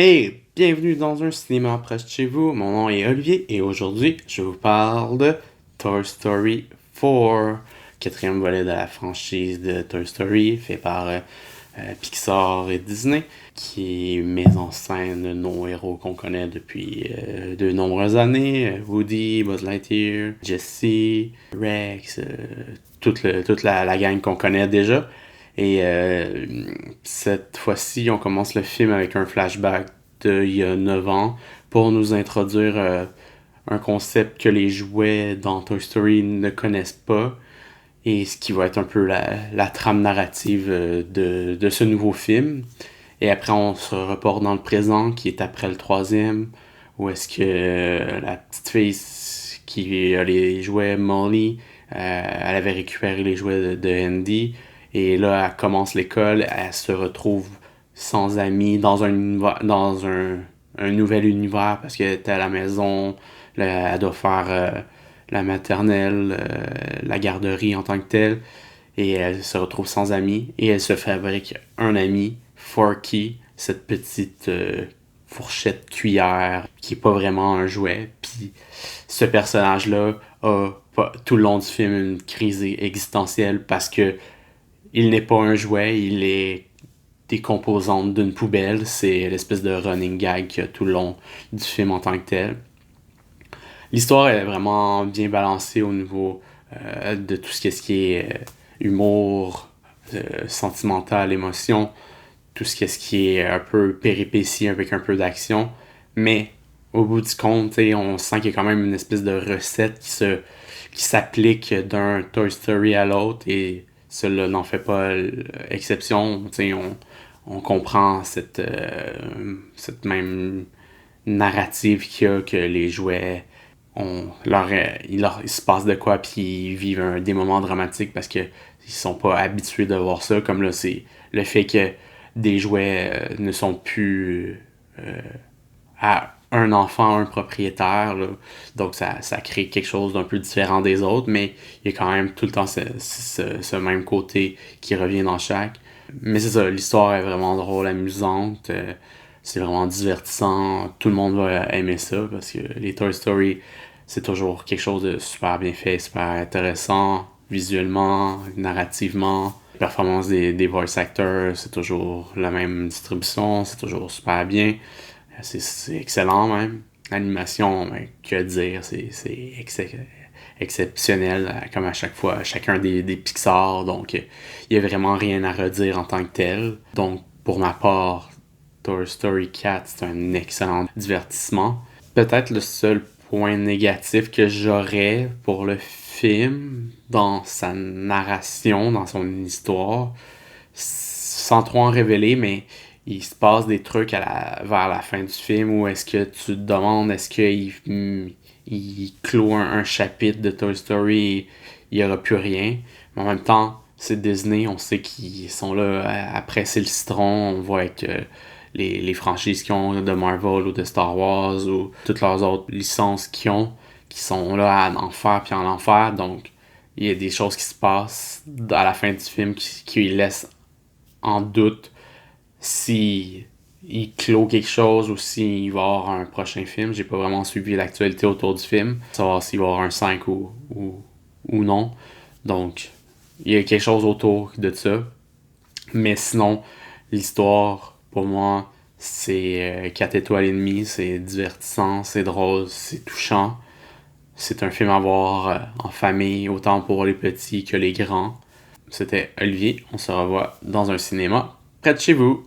Hey, bienvenue dans un cinéma près de chez vous. Mon nom est Olivier et aujourd'hui, je vous parle de Toy Story 4, quatrième volet de la franchise de Toy Story, fait par Pixar et Disney, qui met en scène nos héros qu'on connaît depuis de nombreuses années, Woody, Buzz Lightyear, Jessie, Rex, toute la gang qu'on connaît déjà. Et cette fois-ci, on commence le film avec un flashback d'il y a 9 ans pour nous introduire un concept que les jouets dans Toy Story ne connaissent pas et ce qui va être un peu la trame narrative de ce nouveau film. Et après, on se reporte dans le présent qui est après le troisième où est-ce que la petite fille qui a les jouets Molly, elle avait récupéré les jouets de Andy. Et là, elle commence l'école, elle se retrouve sans amis dans un nouvel univers parce qu'elle était à la maison, là, elle doit faire la maternelle, la garderie en tant que telle, et elle se retrouve sans amis et elle se fabrique un ami, Forky, cette petite fourchette cuillère qui est pas vraiment un jouet. Puis ce personnage-là a tout le long du film une crise existentielle parce que il n'est pas un jouet, il est des composantes d'une poubelle. C'est l'espèce de running gag qu'il y a tout le long du film en tant que tel. L'histoire est vraiment bien balancée au niveau de tout ce qui est humour, sentimental, émotion, tout ce qui est un peu péripétie avec un peu d'action. Mais au bout du compte, on sent qu'il y a quand même une espèce de recette qui s'applique d'un Toy Story à l'autre et cela n'en fait pas exception. On comprend cette même narrative qu'il y a que les jouets il se passe de quoi puis ils vivent des moments dramatiques parce que ils sont pas habitués de voir ça. Comme là, c'est le fait que des jouets ne sont plus à un enfant, un propriétaire, là. Donc ça crée quelque chose d'un peu différent des autres, mais il y a quand même tout le temps ce même côté qui revient dans chaque. Mais c'est ça, l'histoire est vraiment drôle, amusante, c'est vraiment divertissant, tout le monde va aimer ça parce que les Toy Story, c'est toujours quelque chose de super bien fait, super intéressant, visuellement, narrativement. La performance des voice actors, c'est toujours la même distribution, c'est toujours super bien. C'est excellent même. L'animation, ben, que dire, c'est exceptionnel comme à chaque fois, chacun des Pixar, donc il n'y a vraiment rien à redire en tant que tel. Donc pour ma part, Toy Story 4, c'est un excellent divertissement. Peut-être le seul point négatif que j'aurais pour le film, dans sa narration, dans son histoire, sans trop en révéler, mais il se passe des trucs vers la fin du film où est-ce que tu te demandes est-ce qu'il clôt un chapitre de Toy Story et il n'y aura plus rien. Mais en même temps, c'est Disney, on sait qu'ils sont là à presser le citron, on voit avec les franchises qu'ils ont de Marvel ou de Star Wars ou toutes leurs autres licences qu'ils ont, qui sont là à en faire puis en enfer. Donc, il y a des choses qui se passent à la fin du film qui laissent en doute si il clôt quelque chose ou s'il va y avoir un prochain film. J'ai pas vraiment suivi l'actualité autour du film, savoir s'il va y avoir un 5 ou non. Donc, il y a quelque chose autour de ça. Mais sinon, l'histoire, pour moi, c'est 4 étoiles et demie, c'est divertissant, c'est drôle, c'est touchant. C'est un film à voir en famille, autant pour les petits que les grands. C'était Olivier, on se revoit dans un cinéma près de chez vous.